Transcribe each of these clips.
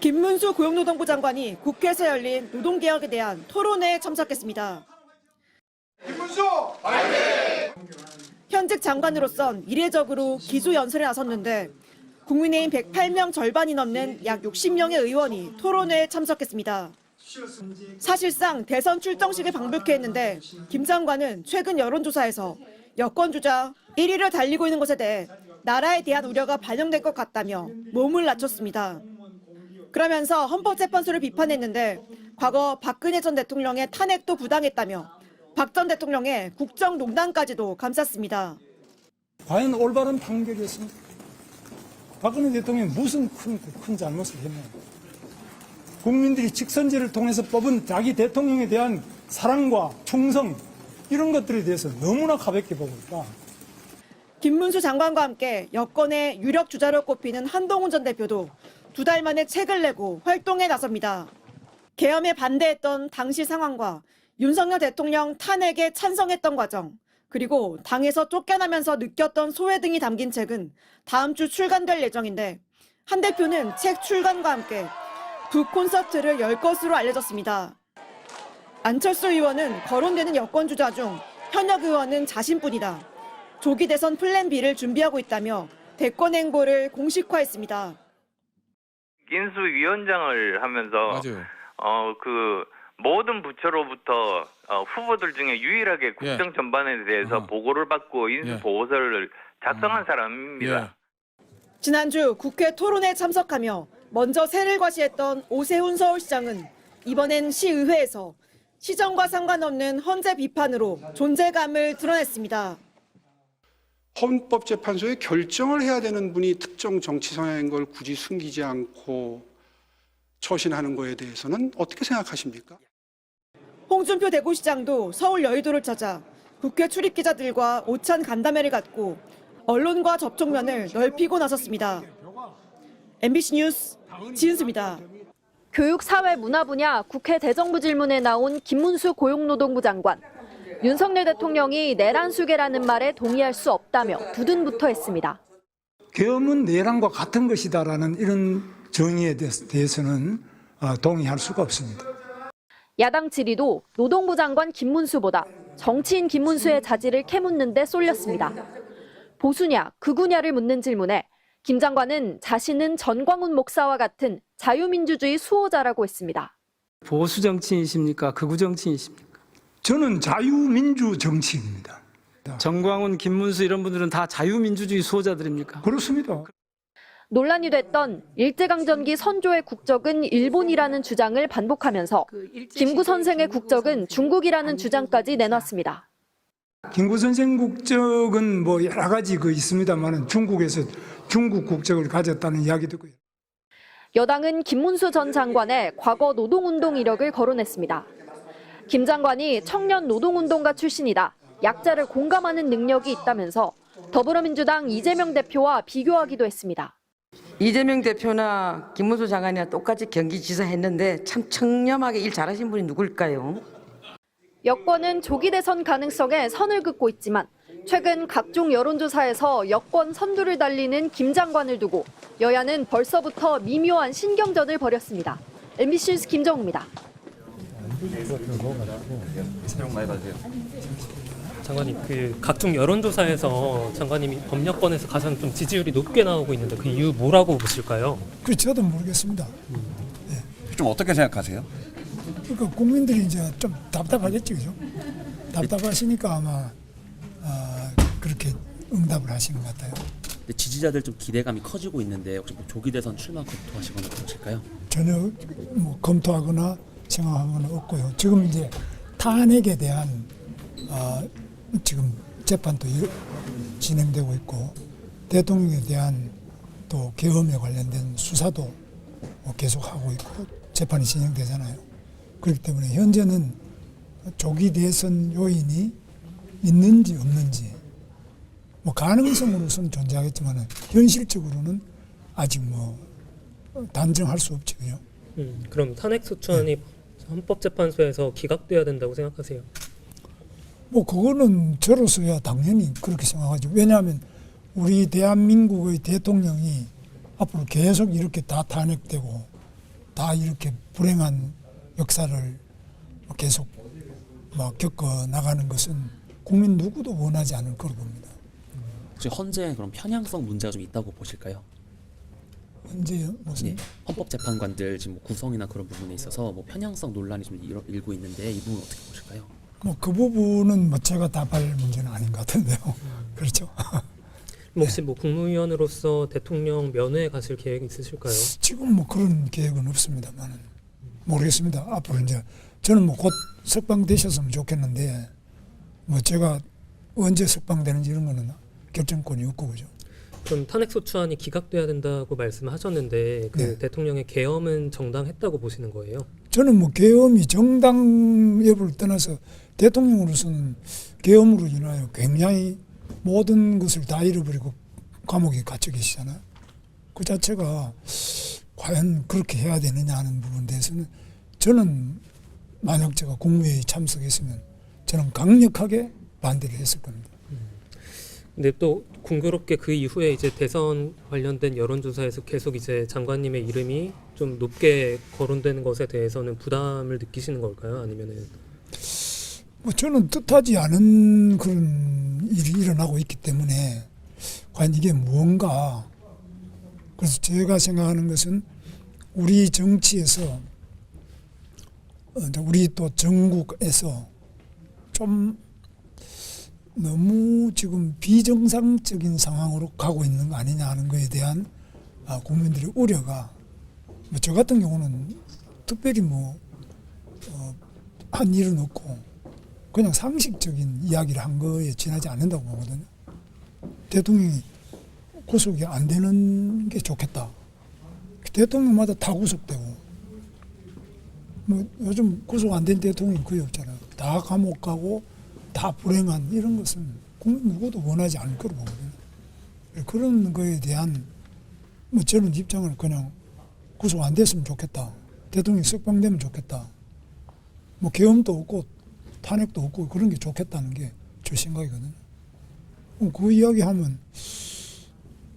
김문수 고용노동부 장관이 국회에서 열린 노동개혁에 대한 토론회에 참석했습니다. 김문수 화이팅! 현직 장관으로선 이례적으로 기조연설에 나섰는데 국민의힘 108명 절반이 넘는 약 60명의 의원이 토론회에 참석했습니다. 사실상 대선 출정식에 방불케 했는데 김 장관은 최근 여론조사에서 여권주자 1위를 달리고 있는 것에 대해 나라에 대한 우려가 반영된 것 같다며 몸을 낮췄습니다. 그러면서 헌법재판소를 비판했는데 과거 박근혜 전 대통령의 탄핵도 부당했다며 박 전 대통령의 국정농단까지도 감쌌습니다. 과연 올바른 판결이었습니까? 박근혜 대통령이 무슨 큰 잘못을 했나요? 국민들이 직선제를 통해서 뽑은 자기 대통령에 대한 사랑과 충성 이런 것들에 대해서 너무나 가볍게 보고 있다. 김문수 장관과 함께 여권의 유력 주자로 꼽히는 한동훈 전 대표도 2달 만에 책을 내고 활동에 나섭니다. 계엄에 반대했던 당시 상황과 윤석열 대통령 탄핵에 찬성했던 과정, 그리고 당에서 쫓겨나면서 느꼈던 소외 등이 담긴 책은 다음 주 출간될 예정인데 한 대표는 책 출간과 함께 북 콘서트를 열 것으로 알려졌습니다. 안철수 의원은 거론되는 여권 주자 중 현역 의원은 자신뿐이다. 조기 대선 플랜 B를 준비하고 있다며 대권 행보를 공식화했습니다. 인수위원장을 하면서 맞아요. 모든 부처로부터 후보들 중에 유일하게 국정 전반에 대해서 보고를 받고 인수 보고서를 작성한 사람입니다. 지난주 국회 토론회에 참석하며 먼저 세를 과시했던 오세훈 서울시장은 이번엔 시의회에서 시정과 상관없는 헌재 비판으로 존재감을 드러냈습니다. 헌법재판소에 결정을 해야 되는 분이 특정 정치 성향인 걸 굳이 숨기지 않고 처신하는 거에 대해서는 어떻게 생각하십니까? 홍준표 대구시장도 서울 여의도를 찾아 국회 출입기자들과 오찬 간담회를 갖고 언론과 접촉면을 넓히고 나섰습니다. MBC 뉴스 지은수입니다. 교육, 사회, 문화 분야 국회 대정부 질문에 나온 김문수 고용노동부 장관. 윤석열 대통령이 내란수계라는 말에 동의할 수 없다며 두둔부터 했습니다. 계엄은 내란과 같은 것이다라는 이런 정의에 대해서는 동의할 수가 없습니다. 야당 질의도 노동부 장관 김문수보다 정치인 김문수의 자질을 캐묻는 데 쏠렸습니다. 보수냐, 극우냐를 묻는 질문에 김 장관은 자신은 전광훈 목사와 같은 자유민주주의 수호자라고 했습니다. 보수 정치인이십니까? 극우 정치인이십니까? 저는 자유민주 정치인입니다. 정광훈, 김문수 이런 분들은 다 자유민주주의 수호자들입니까? 그렇습니다. 논란이 됐던 일제강점기 선조의 국적은 일본이라는 주장을 반복하면서 김구 선생의 국적은 중국이라는 주장까지 내놨습니다. 김구 선생 국적은 뭐 여러 가지 있습니다만 중국에서 중국 국적을 가졌다는 이야기도 있고요. 여당은 김문수 전 장관의 과거 노동운동 이력을 거론했습니다. 김 장관이 청년 노동운동가 출신이다. 약자를 공감하는 능력이 있다면서 더불어민주당 이재명 대표와 비교하기도 했습니다. 이재명 대표나 김문수 장관이나 똑같이 경기지사 했는데 참 청렴하게 일 잘하신 분이 누굴까요? 여권은 조기 대선 가능성에 선을 긋고 있지만 최근 각종 여론조사에서 여권 선두를 달리는 김 장관을 두고 여야는 벌써부터 미묘한 신경전을 벌였습니다. MBC 뉴스 김정우입니다. 장관님, 각종 여론조사에서 장관님이 법여권에서 가장 좀 지지율이 높게 나오고 있는데 그 이유 뭐라고 보실까요? 저도 모르겠습니다. 좀 어떻게 생각하세요? 그러니까 국민들이 이제 좀 답답하겠죠, 그죠? 답답하시니까 아마 그렇게 응답을 하시는 것 같아요. 근데 지지자들 좀 기대감이 커지고 있는데 혹시 조기 대선 출마 검토하시거나 그러실까요? 전혀 검토하거나 생각한 건 없고요. 지금 이제 탄핵에 대한 지금 재판도 진행되고 있고 대통령에 대한 또 계엄에 관련된 수사도 계속하고 있고 재판이 진행되잖아요. 그렇기 때문에 현재는 조기 대선 요인이 있는지 없는지 가능성으로서는 존재하겠지만 현실적으로는 아직 단정할 수 없지, 그죠? 그럼 탄핵 소추안이 헌법재판소에서 기각돼야 된다고 생각하세요? 그거는 저로서야 당연히 그렇게 생각하죠. 왜냐하면 우리 대한민국의 대통령이 앞으로 계속 이렇게 다 탄핵되고 다 이렇게 불행한 역사를 계속 막 겪어 나가는 것은 국민 누구도 원하지 않을 거로 봅니다. 혹시 헌재에 그런 편향성 문제가 좀 있다고 보실까요? 현재 무슨 네, 헌법재판관들 지금 뭐 구성이나 그런 부분에 있어서 뭐 편향성 논란이 좀 일고 있는데 이 부분 어떻게 보실까요? 뭐 그 부분은 뭐 제가 답할 문제는 아닌 것 같은데요. 그렇죠. 혹시 뭐 국무위원으로서 대통령 면회 가실 계획 있으실까요? 지금 뭐 그런 계획은 없습니다만은 모르겠습니다. 앞으로 이제 저는 뭐 곧 석방되셨으면 좋겠는데 뭐 제가 언제 석방되는지 이런 거는 결정권이 없고 그죠. 그럼 탄핵소추안이 기각돼야 된다고 말씀하셨는데 그 네. 대통령의 계엄은 정당했다고 보시는 거예요? 저는 뭐 계엄이 정당 여부를 떠나서 대통령으로서는 계엄으로 인하여 굉장히 모든 것을 다 잃어버리고 감옥에 갇혀 계시잖아요. 그 자체가 과연 그렇게 해야 되느냐 하는 부분에 대해서는 저는 만약 제가 국무회의에 참석했으면 저는 강력하게 반대를 했을 겁니다. 근데 또 공교롭게 그 이후에 이제 대선 관련된 여론조사에서 계속 이제 장관님의 이름이 좀 높게 거론되는 것에 대해서는 부담을 느끼시는 걸까요? 아니면은 뭐 저는 뜻하지 않은 그런 일이 일어나고 있기 때문에 과연 이게 무언가, 그래서 제가 생각하는 것은 우리 정치에서 우리 또 전국에서 좀 너무 지금 비정상적인 상황으로 가고 있는 거 아니냐 하는 것에 대한 국민들의 우려가, 뭐 저 같은 경우는 특별히 한 일은 없고 그냥 상식적인 이야기를 한 거에 지나지 않는다고 보거든요. 대통령이 구속이 안 되는 게 좋겠다. 대통령마다 다 구속되고 뭐 요즘 구속 안 된 대통령이 거의 없잖아요. 다 감옥 가고 다 불행한 이런 것은 국민 누구도 원하지 않을 거로 보거든요. 그런 거에 대한 뭐 저는 입장을 그냥 구속 안 됐으면 좋겠다. 대통령이 석방되면 좋겠다. 뭐 계엄도 없고 탄핵도 없고 그런 게 좋겠다는 게 제 생각이거든요. 그럼 그 이야기하면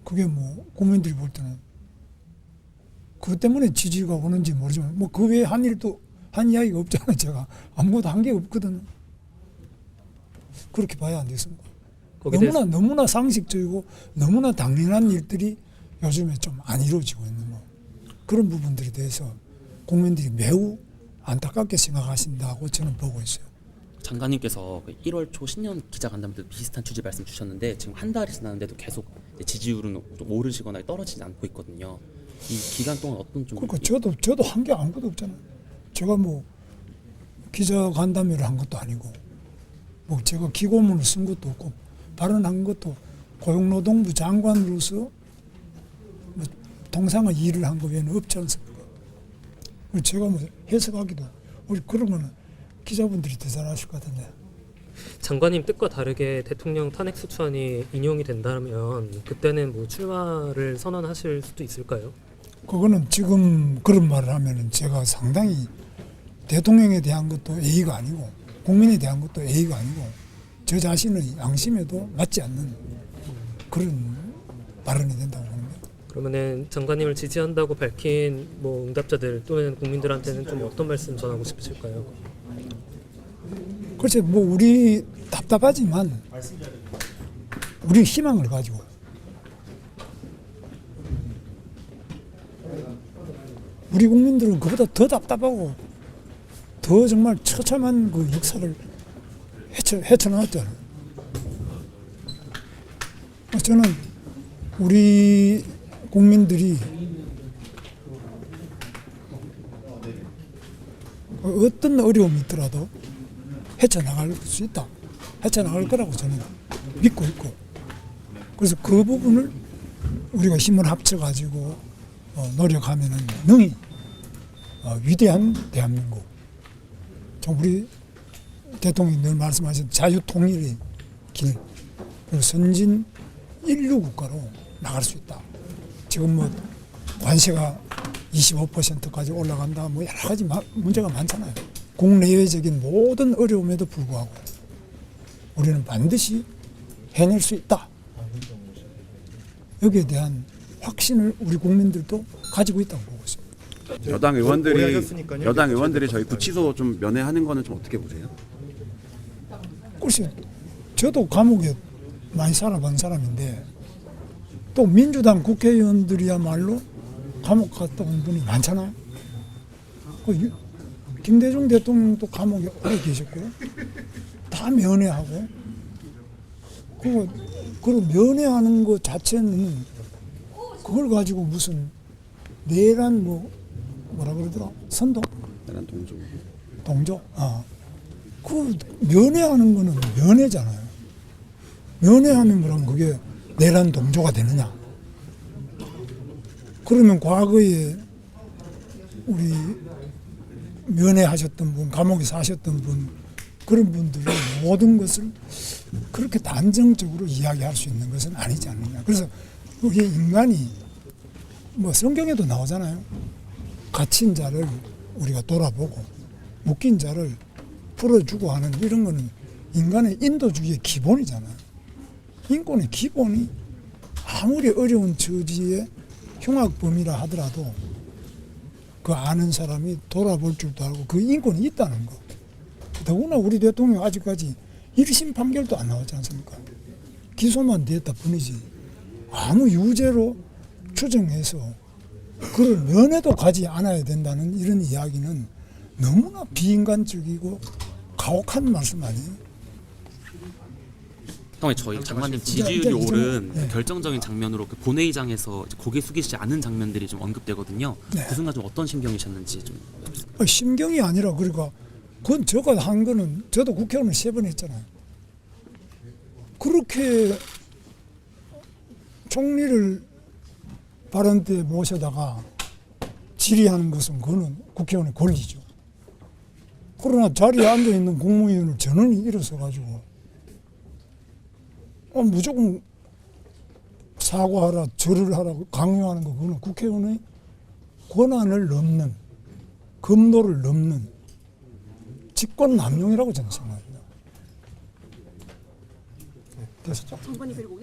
그게 뭐 국민들이 볼 때는 그것 때문에 지지가 오는지 모르지만 뭐 그 외에 한 일도 한 이야기가 없잖아요. 제가 아무것도 한 게 없거든요. 그렇게 봐야 안 됐습니다. 너무나 상식적이고 너무나 당연한 일들이 요즘에 좀 안 이루어지고 있는 뭐 그런 부분들에 대해서 국민들이 매우 안타깝게 생각하신다고 저는 보고 있어요. 장관님께서 1월 초 신년 기자간담회도 비슷한 취지 말씀 주셨는데 지금 한 달이 지났는데도 계속 지지율은 좀 오르시거나 떨어지지 않고 있거든요. 이 기간 동안 어떤 좀 그러니까 저도 한 게 아무것도 없잖아요. 제가 뭐 기자간담회를 한 것도 아니고 뭐 제가 기고문을 쓴 것도 없고 발언한 것도 고용노동부 장관으로서 뭐 통상의 일을 한 거 외에는 없지 않습니까? 제가 뭐 해석하기도 우리 그런 거는 기자분들이 더 잘하실 것 같은데. 장관님 뜻과 다르게 대통령 탄핵소추안이 인용이 된다면 그때는 뭐 출마를 선언하실 수도 있을까요? 그거는 지금 그런 말을 하면은 제가 상당히 대통령에 대한 것도 예의가 아니고 국민에 대한 것도 예의가 아니고 저 자신의 양심에도 맞지 않는 그런 발언이 된다고 봅니다. 그러면은 장관님을 지지한다고 밝힌 뭐 응답자들 또는 국민들한테는 좀 어떤 말씀 전하고 싶으실까요? 글쎄 뭐 우리 답답하지만 우리 희망을 가지고 우리 국민들은 그보다 더 답답하고 더 정말 처참한 그 역사를 헤쳐나왔잖아요. 저는 우리 국민들이 어떤 어려움이 있더라도 헤쳐나갈 수 있다. 헤쳐나갈 거라고 저는 믿고 있고 그래서 그 부분을 우리가 힘을 합쳐가지고 노력하면은 능히 위대한 대한민국, 좀 우리 대통령이 늘 말씀하신 자유통일의 길, 그리고 선진 인류 국가로 나갈 수 있다. 지금 뭐 관세가 25%까지 올라간다, 뭐 여러 가지 문제가 많잖아요. 국내외적인 모든 어려움에도 불구하고 우리는 반드시 해낼 수 있다. 여기에 대한 확신을 우리 국민들도 가지고 있다고 보고 있습니다. 여당 의원들이 오래 하셨으니까요. 여당 의원들이 저희 구치소 좀 면회하는 거는 좀 어떻게 보세요? 글쎄, 저도 감옥에 많이 살아본 사람인데 또 민주당 국회의원들이야말로 감옥 갔다 온 분이 많잖아요. 김대중 대통령도 감옥에 오래 계셨고요. 다 면회하고 그리고 면회하는 것 자체는 그걸 가지고 무슨 내란 뭐라 그러더라? 선동? 내란 동조. 동조? 그 면회하는 거는 면회잖아요. 면회하는 거랑 그게 내란 동조가 되느냐? 그러면 과거에 우리 면회하셨던 분, 감옥에 사셨던 분, 그런 분들이 모든 것을 그렇게 단정적으로 이야기할 수 있는 것은 아니지 않느냐. 그래서 우리 인간이 뭐 성경에도 나오잖아요. 갇힌 자를 우리가 돌아보고 묶인 자를 풀어주고 하는 이런 거는 인간의 인도주의의 기본이잖아요. 인권의 기본이 아무리 어려운 처지에 흉악범이라 하더라도 그 아는 사람이 돌아볼 줄도 알고 그 인권이 있다는 거. 더구나 우리 대통령 아직까지 1심 판결도 안 나왔지 않습니까? 기소만 됐다 뿐이지 아무 유죄로 추정해서 그걸 면회도 가지 않아야 된다는 이런 이야기는 너무나 비인간적이고 가혹한 말씀 아니에요? 형님 저희 장관님 지지율이 오른 결정적인 장면으로 그 본회의장에서 고개 숙이지 않은 장면들이 좀 언급되거든요. 그 순간 좀 어떤 심경이셨는지 좀. 심경이 아니라 그러니까 그건 저가 한 거는 저도 국회의원을 3번 했잖아요. 그렇게 총리를 발언 때 모셔다가 질의하는 것은 그거는 국회의원의 권리죠. 그러나 자리에 앉아있는 국무위원을 전원이 일어서가지고 무조건 사과하라, 절을 하라고 강요하는 거 그거는 국회의원의 권한을 넘는, 검도를 넘는 직권남용이라고 저는 생각합니다. 됐었죠? 장관님 그리고